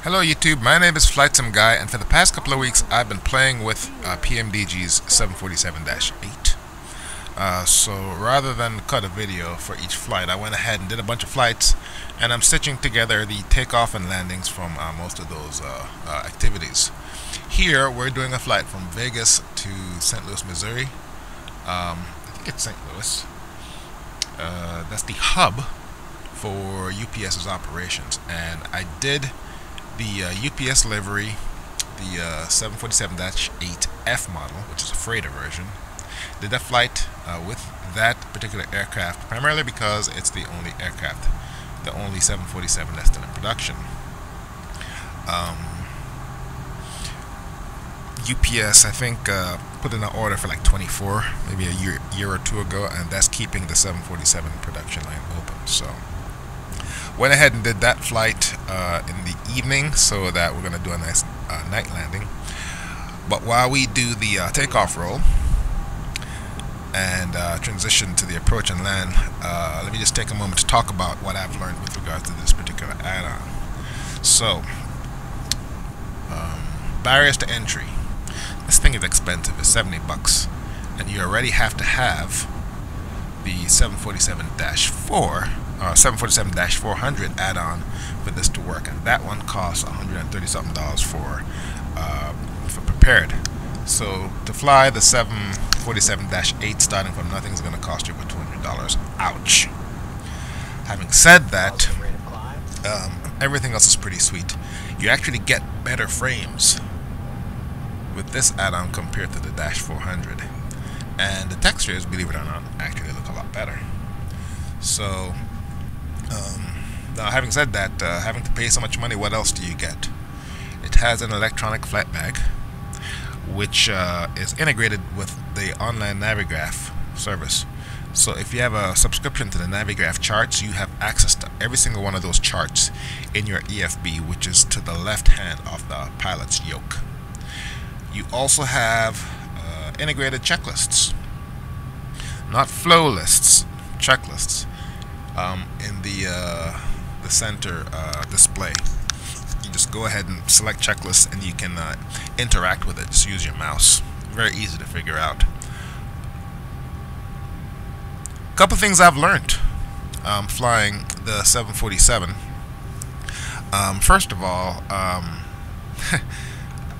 Hello YouTube, my name is Flightsimguy, and for the past couple of weeks I've been playing with PMDG's 747-8. So rather than cut a video for each flight, I went ahead and did a bunch of flights, and I'm stitching together the takeoff and landings from most of those activities. Here we're doing a flight from Vegas to St. Louis, Missouri. I think it's St. Louis. That's the hub for UPS's operations, and I did the UPS livery, the 747-8F model, which is a freighter version. Did that flight with that particular aircraft, primarily because it's the only aircraft, the only 747 that's still in production. UPS, I think, put in an order for like 24, maybe a year or two ago, and that's keeping the 747 production line open. So went ahead and did that flight in the evening, so that we're going to do a nice night landing. But while we do the takeoff roll and transition to the approach and land, let me just take a moment to talk about what I've learned with regards to this particular add-on. So, barriers to entry. This thing is expensive. It's $70, and you already have to have the 747-4 747-400 add-on for this to work, and that one costs $130-something for prepared. So to fly the 747-8 starting from nothing is going to cost you about $200. Ouch. Having said that, everything else is pretty sweet. You actually get better frames with this add-on compared to the -400, and the textures, believe it or not, actually look a lot better. So now, having said that, having to pay so much money, what else do you get? It has an electronic flight bag, which is integrated with the online Navigraph service. So if you have a subscription to the Navigraph charts, you have access to every single one of those charts in your EFB, which is to the left hand of the pilot's yoke. You also have integrated checklists, not flow lists, checklists, in the center display. You just go ahead and select checklists, and you can interact with it. Just use your mouse. Very easy to figure out. Couple things I've learned flying the 747. First of all,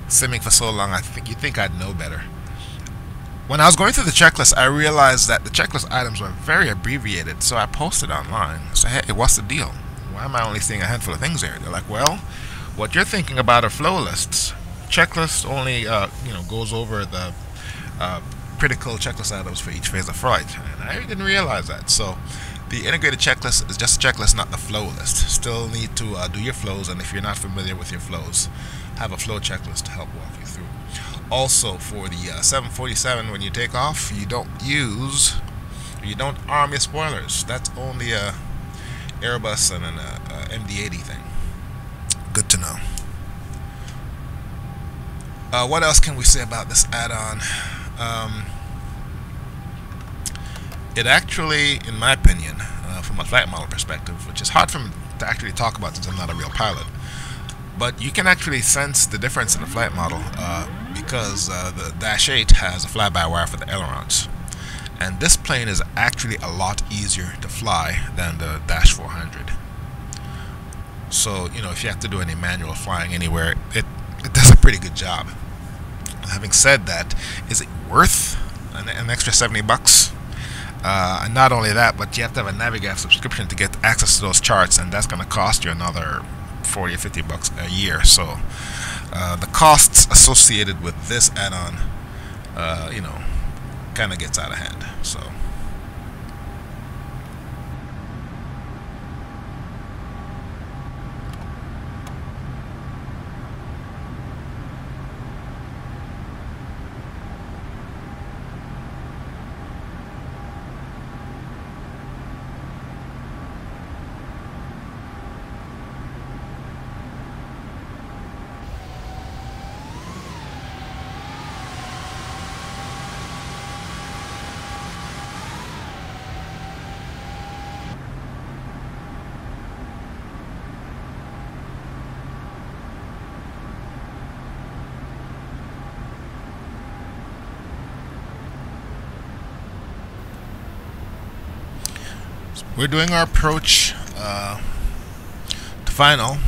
simming for so long, you think I'd know better. When I was going through the checklist, I realized that the checklist items were very abbreviated, so I posted online. So, hey, what's the deal? Why am I only seeing a handful of things there? They're like, well, what you're thinking about are flow lists. Checklist only, goes over the critical checklist items for each phase of flight, and I didn't realize that. So, the integrated checklist is just a checklist, not the flow list. Still need to do your flows, and if you're not familiar with your flows, have a flow checklist to help walk you through. Also, for the 747, when you take off, you don't arm your spoilers. That's only a Airbus and an MD-80 thing. Good to know. What else can we say about this add-on? It actually, in my opinion, from a flight model perspective, which is hard for me to actually talk about since I'm not a real pilot, but you can actually sense the difference in the flight model because the -8 has a fly-by-wire for the ailerons, and this plane is actually a lot easier to fly than the -400. So, if you have to do any manual flying anywhere, it does a pretty good job. Having said that, is it worth an extra $70? And not only that, but you have to have a Navigraph subscription to get access to those charts, and that's going to cost you another $40 or $50 a year. So the costs associated with this add-on, kind of gets out of hand. So We're doing our approach to final,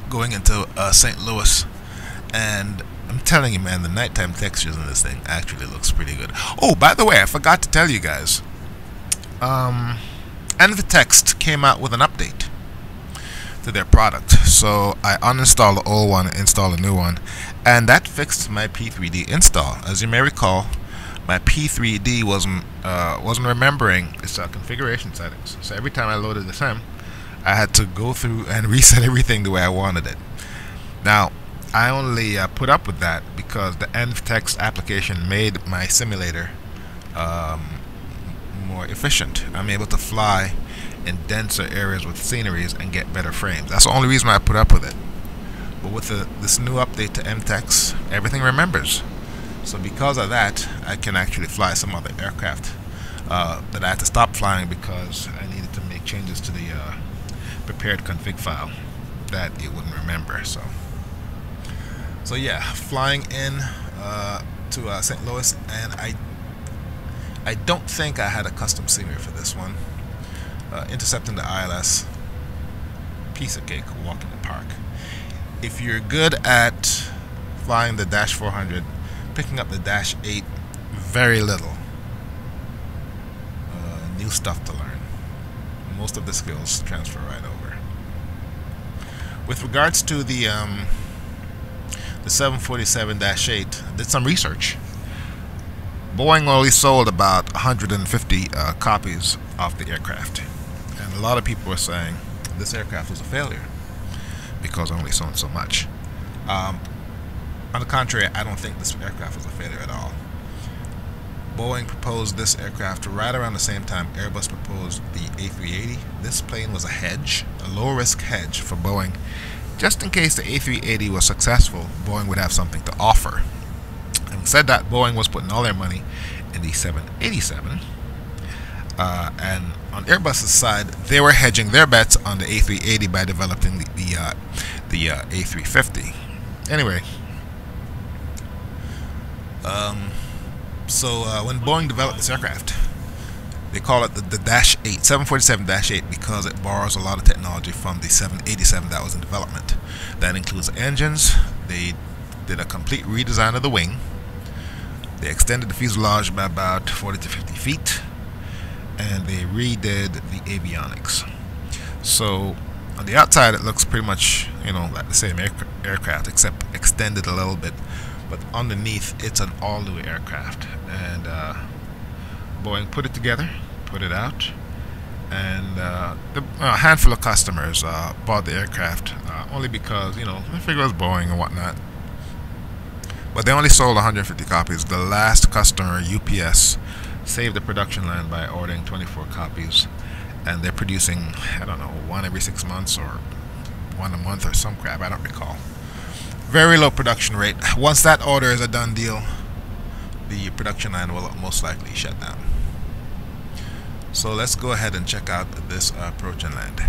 going into St. Louis, and I'm telling you, man, the nighttime textures in this thing actually looks pretty good. Oh, by the way, I forgot to tell you guys. Text came out with an update to their product, so I uninstalled the old one and installed a new one, and that fixed my P3D install. As you may recall, my P3D wasn't remembering its configuration settings, so every time I loaded the sim, I had to go through and reset everything the way I wanted it. Now, I only put up with that because the text application made my simulator more efficient. I'm able to fly in denser areas with sceneries and get better frames. That's the only reason I put up with it. But with this new update to MTEX, everything remembers. So because of that, I can actually fly some other aircraft that I had to stop flying because I needed to make changes to the prepared config file that it wouldn't remember. So yeah, flying in to St. Louis, and I don't think I had a custom scenery for this one. Intercepting the ILS, piece of cake, walk in the park. If you're good at flying the Dash 400, picking up the Dash 8, very little new stuff to learn. Most of the skills transfer right over. With regards to the 747-8, I did some research. Boeing only sold about 150 copies of the aircraft, and a lot of people were saying this aircraft was a failure because it only sold so much. On the contrary, I don't think this aircraft was a failure at all. Boeing proposed this aircraft right around the same time Airbus proposed the A380. This plane was a hedge, a low-risk hedge for Boeing. Just in case the A380 was successful, Boeing would have something to offer. Having said that, Boeing was putting all their money in the 787. And on Airbus's side, they were hedging their bets on the A380 by developing the A350. Anyway, when Boeing developed this aircraft, they call it the Dash 8, 747-8, because it borrows a lot of technology from the 787 that was in development. That includes engines. They did a complete redesign of the wing. They extended the fuselage by about 40 to 50 feet, and they redid the avionics. So on the outside, it looks pretty much, like the same aircraft, except extended a little bit. But underneath, it's an all-new aircraft, and Boeing put it together, put it out, and a handful of customers bought the aircraft only because, they figure it was Boeing and whatnot. But they only sold 150 copies. The last customer, UPS, saved the production line by ordering 24 copies, and they're producing, I don't know, one every 6 months or one a month or some crap, I don't recall. Very low production rate. Once that order is a done deal, the production line will most likely shut down. So let's go ahead and check out this approach and land.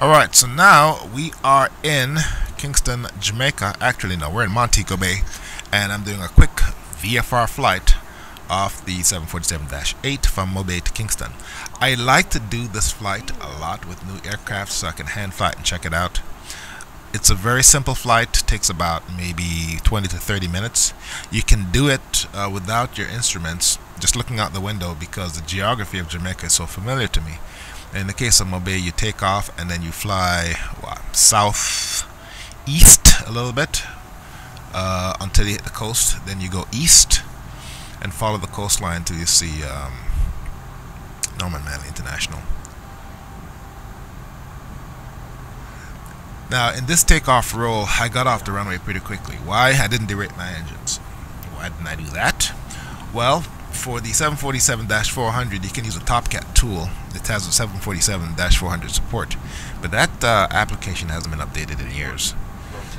Alright, so now we are in Kingston, Jamaica. Actually, no, we're in Montego Bay, and I'm doing a quick VFR flight off the 747-8 from Mobay to Kingston. I like to do this flight a lot with new aircraft so I can hand flight and check it out. It's a very simple flight, takes about maybe 20 to 30 minutes. You can do it without your instruments, just looking out the window, because the geography of Jamaica is so familiar to me. In the case of Mobay, you take off and then you fly southeast a little bit until you hit the coast. Then you go east and follow the coastline until you see Norman Manley International. Now, in this takeoff roll, I got off the runway pretty quickly. Why? I didn't derate my engines. Why didn't I do that? Well, for the 747-400, you can use a TopCat tool. It has a 747-400 support, but that application hasn't been updated in years.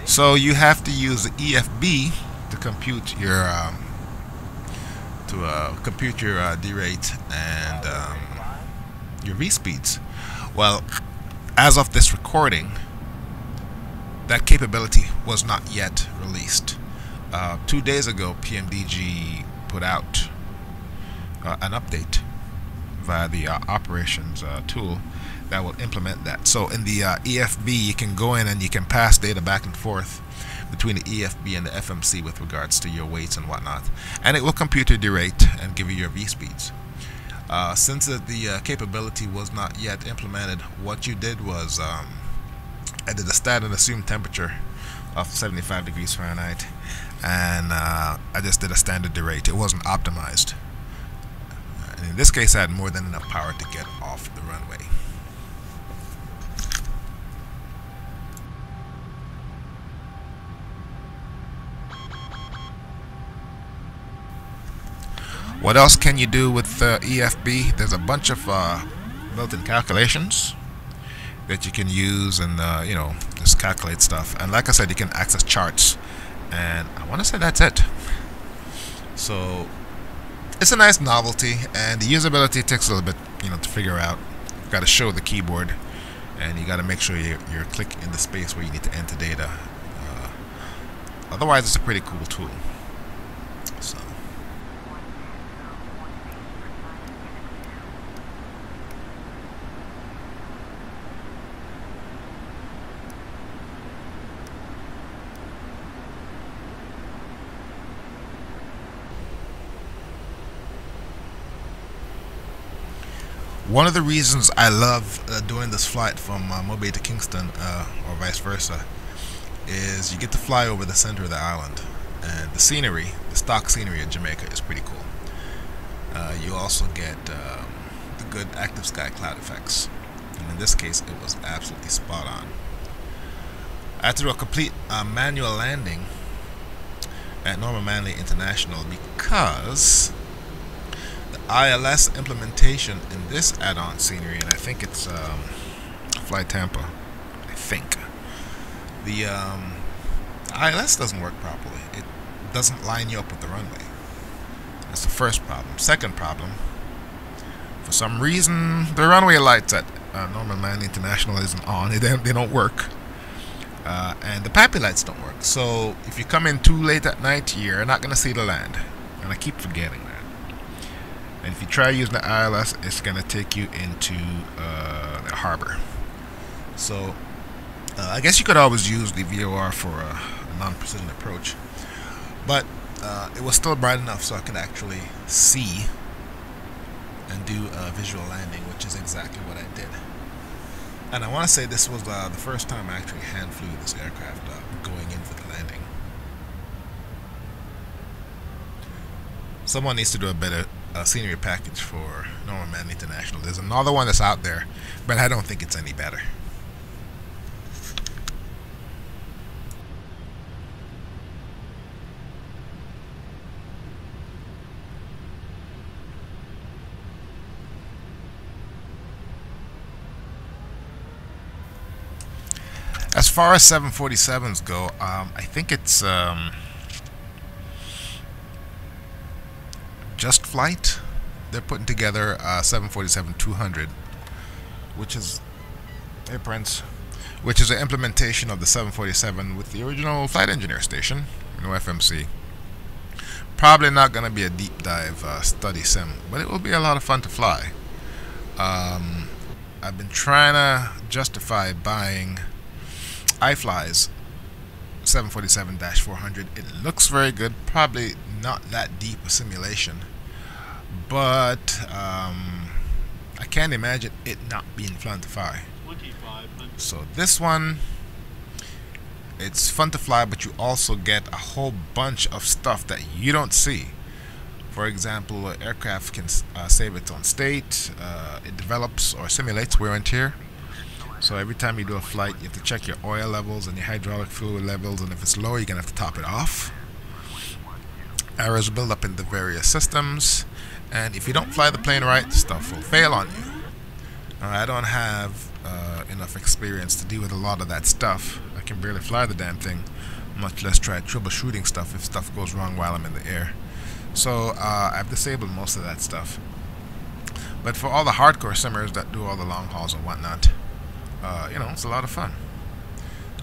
So you have to use the EFB to compute your derate and your V speeds. Well, as of this recording, that capability was not yet released. 2 days ago, PMDG put out an update via the operations tool that will implement that. So in the EFB, you can go in and you can pass data back and forth between the EFB and the FMC with regards to your weights and whatnot, and it will compute your derate and give you your V speeds. Since the capability was not yet implemented, what you did was I did a standard assumed temperature of 75 degrees Fahrenheit, and I just did a standard derate. It wasn't optimized. And in this case, I had more than enough power to get off the runway. What else can you do with EFB? There's a bunch of built-in calculations that you can use, and just calculate stuff. And like I said, you can access charts, and I want to say that's it. So it's a nice novelty, and the usability takes a little bit to figure out. You've got to show the keyboard, and you got to make sure you're clicking in the space where you need to enter data. Otherwise, it's a pretty cool tool. So one of the reasons I love doing this flight from Mobay to Kingston, or vice versa, is you get to fly over the center of the island, and the scenery, the stock scenery of Jamaica, is pretty cool. You also get the good active sky cloud effects, and in this case it was absolutely spot on. I had to do a complete manual landing at Norman Manley International because ILS implementation in this add-on scenery, and I think it's Flight Tampa, I think the ILS doesn't work properly. It doesn't line you up with the runway. That's the first problem. Second problem, for some reason the runway lights at Norman Manley International isn't on. They don't work, and the PAPI lights don't work. So if you come in too late at night, you're not going to see the land, and I keep forgetting that. And if you try using the ILS, it's going to take you into the harbor. So I guess you could always use the VOR for a non-precision approach, but it was still bright enough so I could actually see and do a visual landing, which is exactly what I did. And I want to say this was the first time I actually hand flew this aircraft going in for the landing. Someone needs to do a better scenery package for Norman Manley International. There's another one that's out there, but I don't think it's any better. As far as 747s go, I think it's Just Flight. They're putting together 747-200, which is, hey Prince, which is an implementation of the 747 with the original flight engineer station, no FMC. Probably not going to be a deep dive study sim, but it will be a lot of fun to fly. I've been trying to justify buying iFly's 747-400. It looks very good, probably not that deep a simulation, but I can't imagine it not being fun to fly. So this one, it's fun to fly, but you also get a whole bunch of stuff that you don't see. For example, an aircraft can save its own state. It develops or simulates wear and tear. So every time you do a flight, you have to check your oil levels and your hydraulic fluid levels, and if it's low, you're going to have to top it off. Errors build up in the various systems, and if you don't fly the plane right, stuff will fail on you. Now, I don't have enough experience to deal with a lot of that stuff. I can barely fly the damn thing, much less try troubleshooting stuff if stuff goes wrong while I'm in the air. So I've disabled most of that stuff. But for all the hardcore simmers that do all the long hauls and whatnot, you know, it's a lot of fun.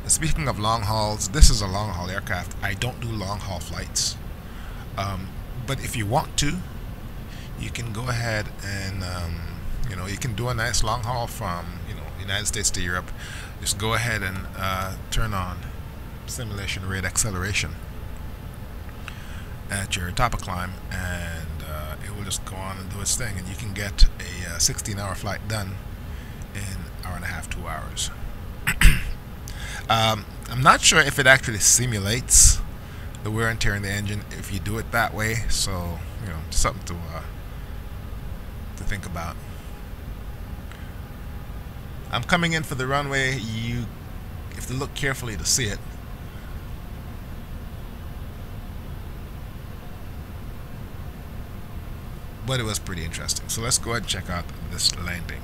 And speaking of long hauls, this is a long haul aircraft. I don't do long haul flights, but if you want to, you can go ahead and you know, you can do a nice long haul from, you know, United States to Europe. Just go ahead and turn on simulation rate acceleration at your top of climb, and it will just go on and do its thing, and you can get a 16-hour flight done in an hour and a half, 2 hours. I'm not sure if it actually simulates the wear and tear in the engine if you do it that way, so you know, something to think about. I'm coming in for the runway. You have to look carefully to see it. But it was pretty interesting. So let's go ahead and check out this landing.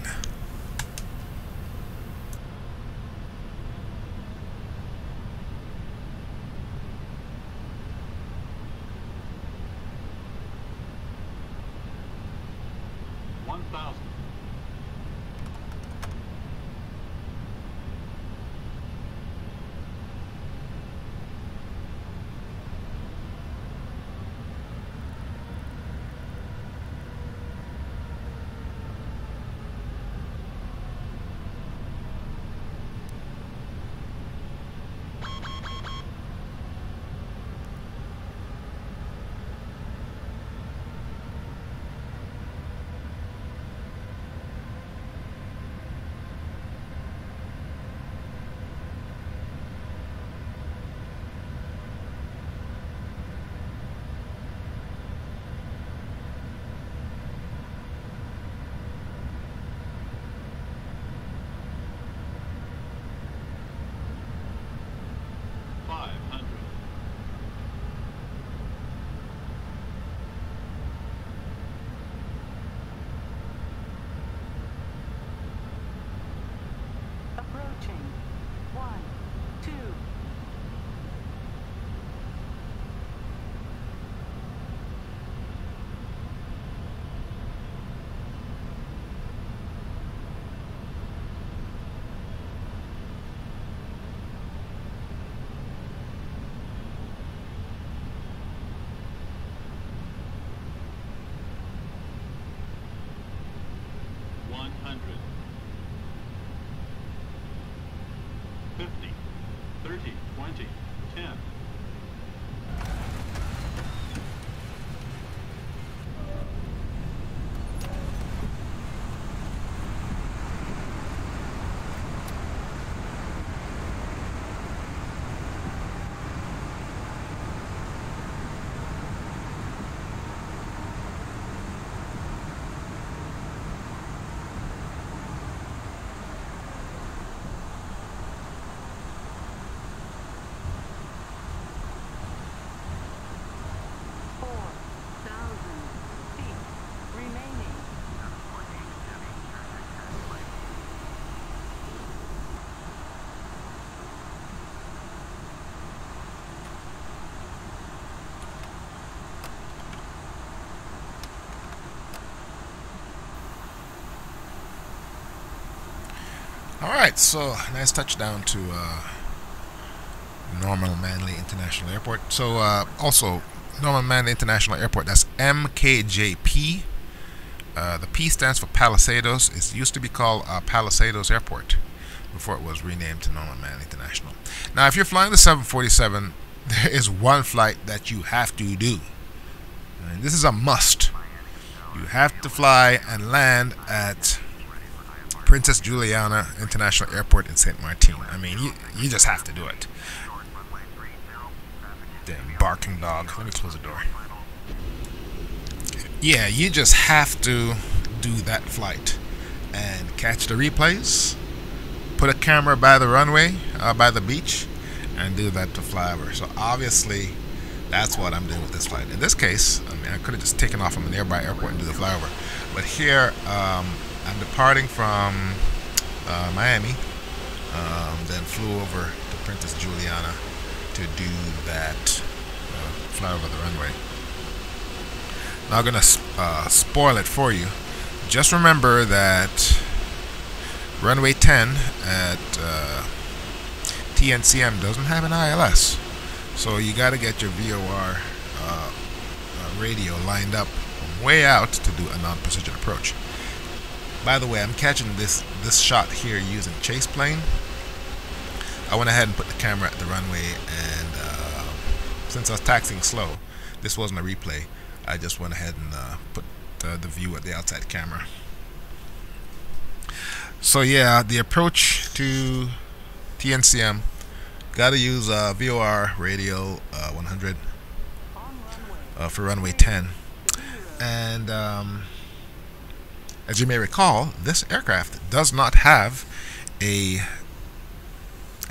Approaching. 1, 2. Alright, so nice touchdown to Normal Manley International Airport. So also Normal Manley International Airport, that's MKJP. The P stands for Palisados. It used to be called Palisados Airport before it was renamed to Normal Manley International. Now if you're flying the 747, there is one flight that you have to do. And this is a must. You have to fly and land at Princess Juliana International Airport in St. Martin. I mean, you just have to do it. Damn barking dog. Let me close the door. Yeah, you just have to do that flight and catch the replays, put a camera by the runway, by the beach, and do that to fly over. So obviously, that's what I'm doing with this flight. In this case, I mean, I could have just taken off from a nearby airport and do the flyover. But here, I'm departing from Miami, then flew over to Princess Juliana to do that flyover the runway. Now I'm going to spoil it for you. Just remember that runway 10 at TNCM doesn't have an ILS. So you got to get your VOR radio lined up from way out to do a non-precision approach. By the way, I'm catching this shot here using chase plane. I went ahead and put the camera at the runway, and since I was taxiing slow, this wasn't a replay. I just went ahead and put the view at the outside camera. So yeah, the approach to TNCM, got to use VOR radio 100 for runway 10. And as you may recall, this aircraft does not have a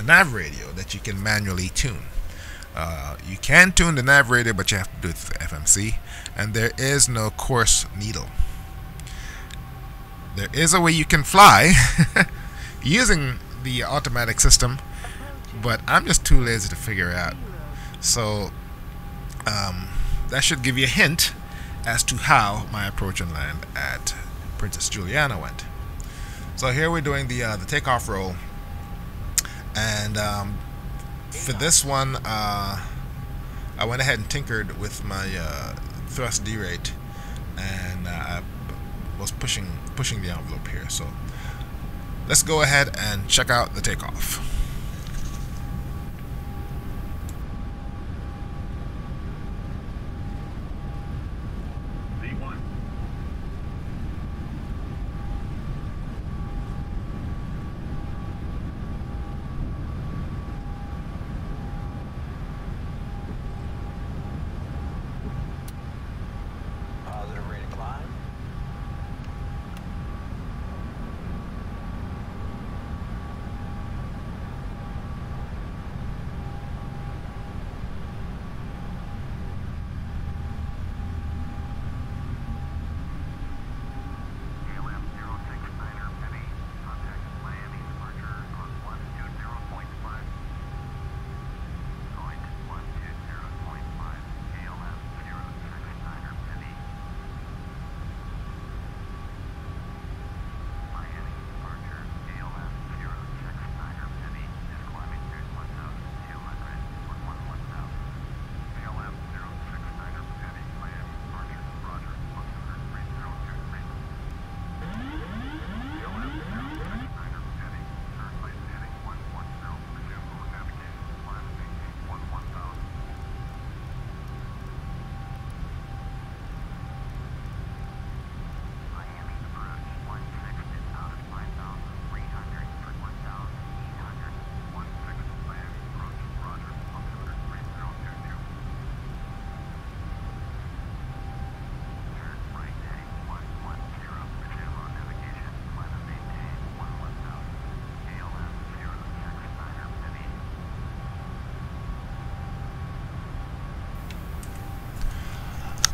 nav radio that you can manually tune. You can tune the nav radio, but you have to do it through FMC, and there is no course needle. There is a way you can fly using the automatic system, but I'm just too lazy to figure it out. So that should give you a hint as to how my approach and land at Princess Juliana went. So here we're doing the takeoff roll, and for this one, I went ahead and tinkered with my thrust derate, and I was pushing the envelope here. So let's go ahead and check out the takeoff.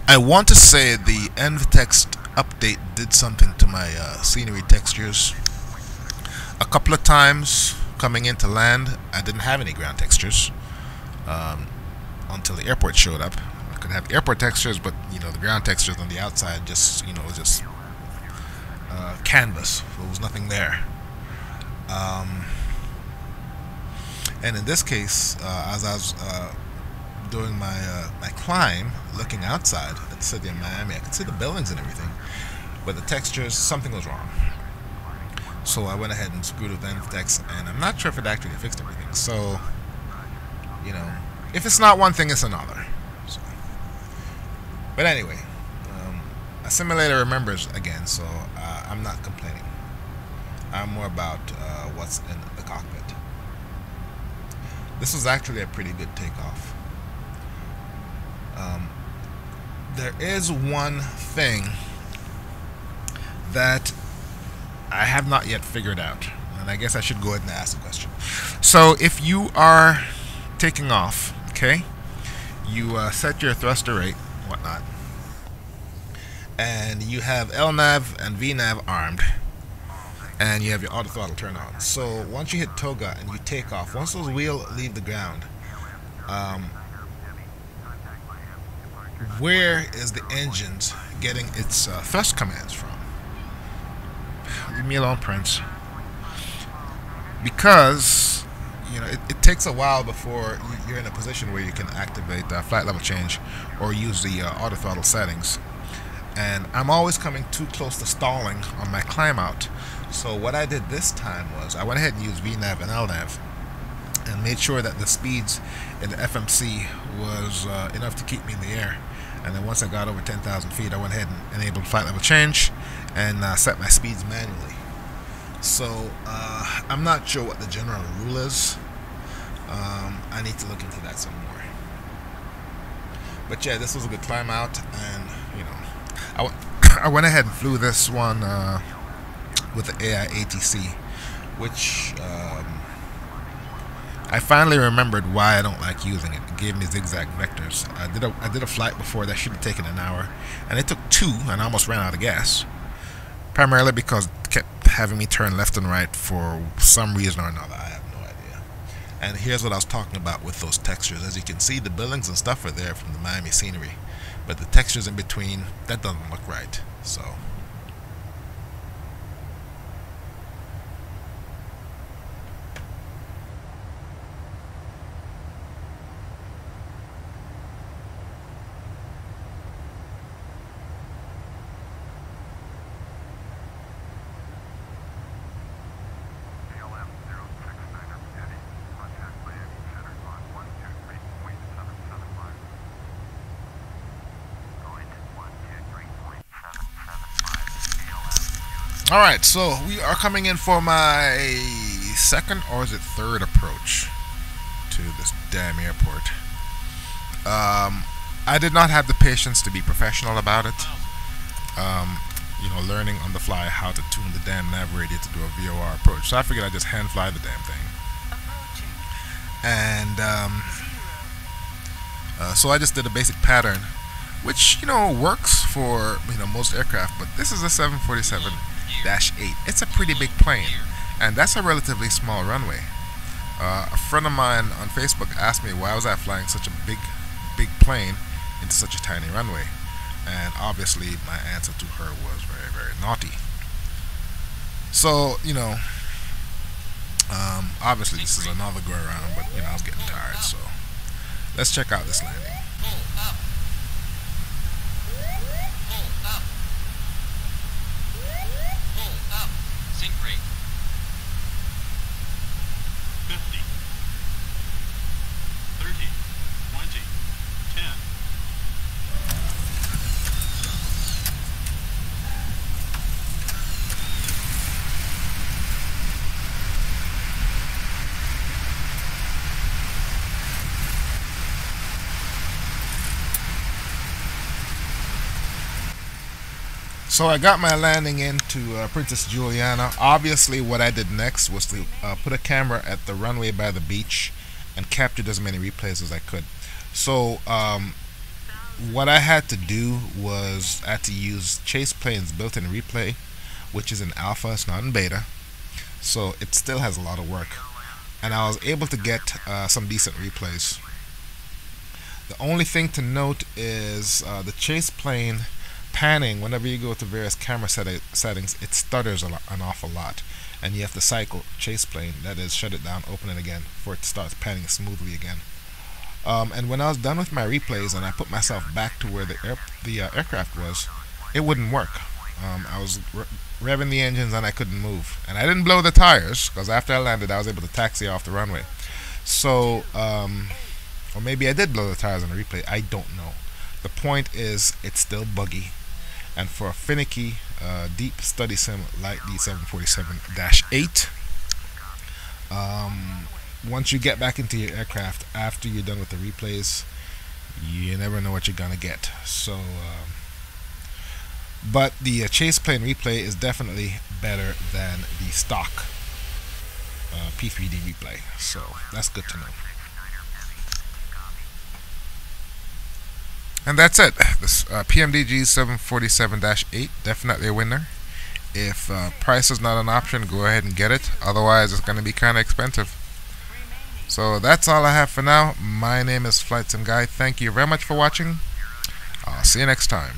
I want to say the NVText update did something to my scenery textures. A couple of times coming into land, I didn't have any ground textures until the airport showed up. I could have airport textures, but you know, the ground textures on the outside just, you know, was just canvas. There was nothing there. And in this case, as I was doing my climb, looking outside at the city of Miami, I could see the buildings and everything, but the textures, something was wrong. So I went ahead and screwed with Ntex, and I'm not sure if it actually fixed everything. So, you know, if it's not one thing, it's another. So. But anyway, a simulator remembers again, so I'm not complaining. I'm more about what's in the cockpit. This was actually a pretty good takeoff. There is one thing that I have not yet figured out, and I guess I should go ahead and ask the question. So if you are taking off, okay, you set your thruster rate, whatnot, and you have LNAV and VNAV armed, and you have your auto throttle turned on. So once you hit toga and you take off, once those wheels leave the ground, where is the engines getting its thrust commands from? Leave me alone, Prince. Because, you know, it takes a while before you're in a position where you can activate the flight level change or use the auto throttle settings. And I'm always coming too close to stalling on my climb out. So what I did this time was I went ahead and used VNAV and LNAV and made sure that the speeds in the FMC was enough to keep me in the air. And then once I got over 10,000 feet, I went ahead and enabled flight level change and set my speeds manually. So I'm not sure what the general rule is. I need to look into that some more. But yeah, this was a good climb out, and you know, I went ahead and flew this one with the AI ATC, which I finally remembered why I don't like using it. It gave me zigzag vectors. I did a flight before that should have taken an hour, and it took 2, and I almost ran out of gas. Primarily because it kept having me turn left and right for some reason or another. I have no idea. And here's what I was talking about with those textures. As you can see, the buildings and stuff are there from the Miami scenery, but the textures in between, that doesn't look right. So. Alright, so we are coming in for my second, or is it third, approach to this damn airport. I did not have the patience to be professional about it. You know, learning on the fly how to tune the damn nav radio to do a VOR approach. So I figured I'd just hand fly the damn thing. And so I just did a basic pattern, which, you know, works for, you know, most aircraft, but this is a 747-8. It's a pretty big plane, and that's a relatively small runway. A friend of mine on Facebook asked me why was I flying such a big plane into such a tiny runway, and obviously my answer to her was very, very naughty. So, you know, obviously this is another go around, but you know, I was getting tired, so let's check out this landing. So I got my landing into Princess Juliana. Obviously what I did next was to put a camera at the runway by the beach and captured as many replays as I could. So what I had to do was I had to use Chase Plane's built-in replay, which is in alpha, it's not in beta, so it still has a lot of work, and I was able to get some decent replays. The only thing to note is the Chase Plane panning, whenever you go to various camera settings, it stutters an awful lot, and you have to cycle chase plane, that is, shut it down, open it again for it to start panning smoothly again. And when I was done with my replays and I put myself back to where the aircraft was, it wouldn't work. I was revving the engines and I couldn't move, and I didn't blow the tires because after I landed I was able to taxi off the runway. So or maybe I did blow the tires on the replay, I don't know. The point is, it's still buggy, and for a finicky deep study sim like the 747-8, once you get back into your aircraft after you're done with the replays, you never know what you're gonna get. So but the chase plane replay is definitely better than the stock P3D replay, so that's good to know. And that's it. This PMDG 747-8, definitely a winner. If price is not an option, go ahead and get it. Otherwise, it's going to be kind of expensive. So that's all I have for now. My name is Flightsimguy. Thank you very much for watching. I'll see you next time.